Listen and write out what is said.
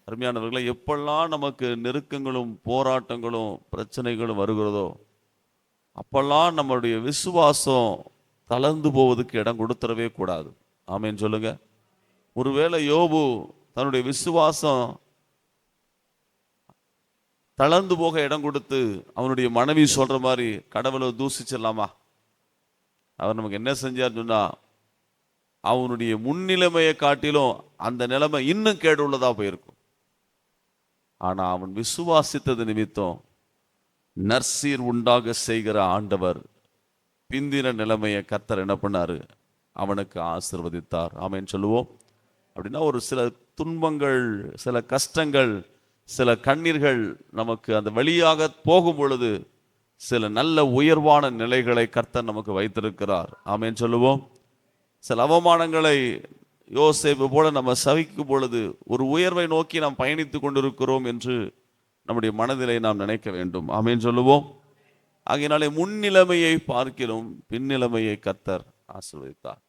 அருமையானவர்களை, எப்பெல்லாம் நமக்கு நெருக்கங்களும் போராட்டங்களும் பிரச்சனைகளும் வருகிறதோ அப்பெல்லாம் நம்மளுடைய விசுவாசம் தளர்ந்து போவதுக்கு இடம் கொடுத்துடவே கூடாது. ஆமேன்னு சொல்லுங்க. ஒருவேளை யோபு தன்னுடைய விசுவாசம் தளர்ந்து போக இடம் கொடுத்து அவனுடைய மனைவி சொல்ற மாதிரி கடவுளை தூசிச்சிடலாமா? அவர் நமக்கு என்ன செஞ்சார் சொன்னா, அவனுடைய முன்னிலைமையை காட்டிலும் அந்த நிலைமை இன்னும் கேடு உள்ளதா போயிருக்கும். ஆனா அவன் விசுவாசித்தது நிமித்தம் நற்சீர் உண்டாக செய்கிற ஆண்டவர் பிந்தின நிலைமையை கர்த்தர் என்ன பண்ணாரு? அவனுக்கு ஆசீர்வதித்தார். ஆமேன்னு சொல்லுவோம். அப்படின்னா ஒரு சில துன்பங்கள், சில கஷ்டங்கள், சில கண்ணீர்கள் நமக்கு அந்த வழியாக போகும் பொழுது சில நல்ல உயர்வான நிலைகளை கர்த்தர் நமக்கு வைத்திருக்கிறார். ஆமேன்னு சொல்லுவோம். சில அவமானங்களை யோசேப்பு போல நம்ம சகிக்கும் பொழுது ஒரு உயர்வை நோக்கி நாம் பயணித்து கொண்டிருக்கிறோம் என்று நம்முடைய மனதிலே நாம் நினைக்க வேண்டும். ஆமேன்னு சொல்லுவோம். ஆகையினாலே முன்னிலைமையை பார்க்கிறோம், பின்னிலைமையை கர்த்தர் ஆசீர்வதித்தார்.